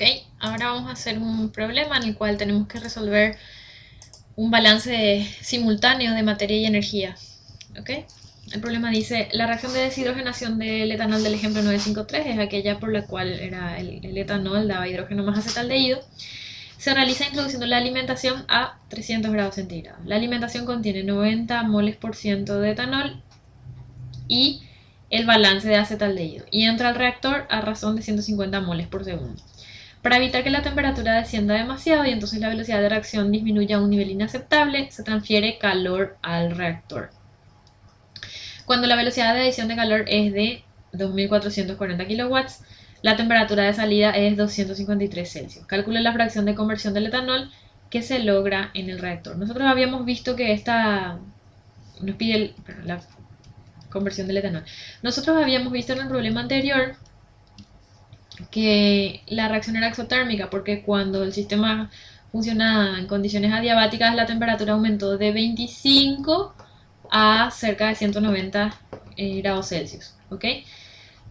Ok, ahora vamos a hacer un problema en el cual tenemos que resolver un balance simultáneo de materia y energía. Ok, el problema dice, la reacción de deshidrogenación del etanol del ejemplo 953 es aquella por la cual el etanol daba hidrógeno más acetaldehído. Se realiza introduciendo la alimentación a 300 grados centígrados. La alimentación contiene 90 moles por ciento de etanol y el balance de acetaldehído y entra al reactor a razón de 150 moles por segundo. Para evitar que la temperatura descienda demasiado y entonces la velocidad de reacción disminuya a un nivel inaceptable, se transfiere calor al reactor. Cuando la velocidad de adición de calor es de 2440 kilowatts, la temperatura de salida es 253 Celsius. Calcule la fracción de conversión del etanol que se logra en el reactor. Nosotros habíamos visto que esta nos pide la conversión del etanol. Nosotros habíamos visto en el problema anterior que la reacción era exotérmica porque cuando el sistema funcionaba en condiciones adiabáticas la temperatura aumentó de 25 a cerca de 190 grados Celsius, ¿ok?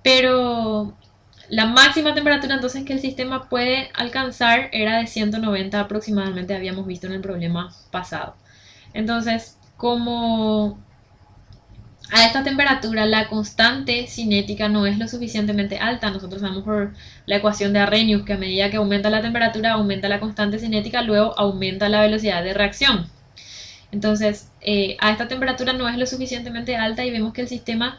Pero la máxima temperatura entonces que el sistema puede alcanzar era de 190 aproximadamente, habíamos visto en el problema pasado. Entonces, como a esta temperatura la constante cinética no es lo suficientemente alta. Nosotros sabemos por la ecuación de Arrhenius que a medida que aumenta la temperatura aumenta la constante cinética, luego aumenta la velocidad de reacción. Entonces, a esta temperatura no es lo suficientemente alta y vemos que el sistema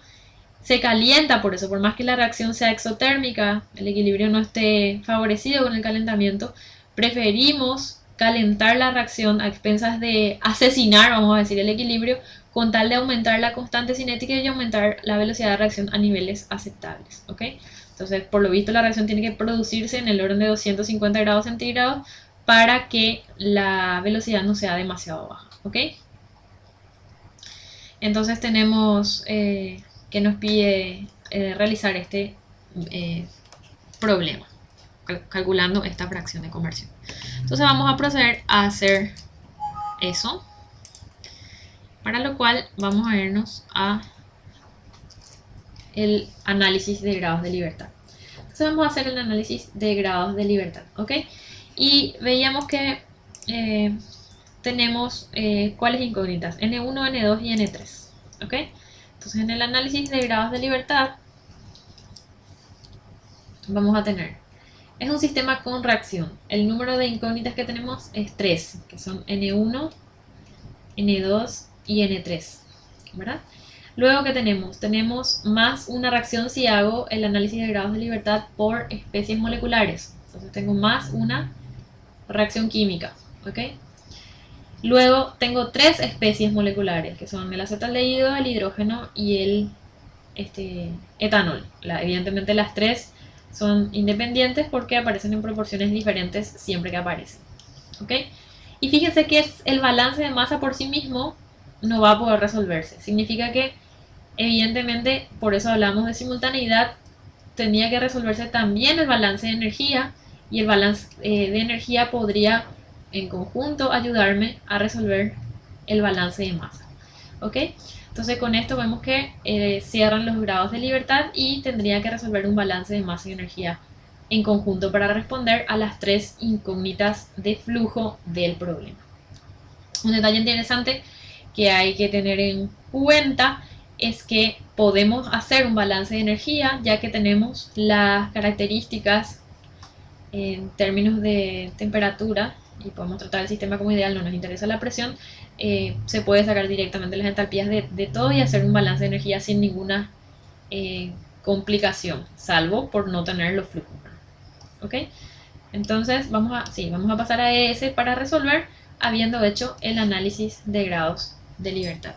se calienta por eso. Por más que la reacción sea exotérmica, el equilibrio no esté favorecido con el calentamiento, preferimos calentar la reacción a expensas de asesinar, vamos a decir, el equilibrio, con tal de aumentar la constante cinética y aumentar la velocidad de reacción a niveles aceptables, ¿ok? Entonces, por lo visto, la reacción tiene que producirse en el orden de 250 grados centígrados para que la velocidad no sea demasiado baja, ¿ok? Entonces tenemos que nos pide realizar este problema, calculando esta fracción de conversión. Entonces vamos a proceder a hacer eso, para lo cual vamos a irnos a el análisis de grados de libertad. Entonces vamos a hacer el análisis de grados de libertad, ¿ok? Y veíamos que tenemos cuáles incógnitas, N1, N2 y N3, ¿ok? Entonces en el análisis de grados de libertad vamos a tener, es un sistema con reacción, el número de incógnitas que tenemos es 3, que son N1, N2 y N3, ¿verdad? Luego que tenemos más una reacción si hago el análisis de grados de libertad por especies moleculares. Entonces tengo más una reacción química, ¿ok? Luego tengo 3 especies moleculares, que son el acetaldehído, el hidrógeno y el etanol. Evidentemente las 3 son independientes porque aparecen en proporciones diferentes siempre que aparecen, ¿ok? Y fíjense que el balance de masa por sí mismo no va a poder resolverse. Significa que, evidentemente, por eso hablamos de simultaneidad, tenía que resolverse también el balance de energía, y el balance de energía podría en conjunto ayudarme a resolver el balance de masa, ¿ok? Entonces con esto vemos que cierran los grados de libertad y tendría que resolver un balance de masa y energía en conjunto para responder a las 3 incógnitas de flujo del problema. Un detalle interesante que hay que tener en cuenta es que podemos hacer un balance de energía ya que tenemos las características en términos de temperatura y podemos tratar el sistema como ideal, no nos interesa la presión, se puede sacar directamente las entalpías de todo y hacer un balance de energía sin ninguna complicación, salvo por no tener los flujos, ¿ok? Entonces vamos a pasar a ES para resolver habiendo hecho el análisis de grados de libertad.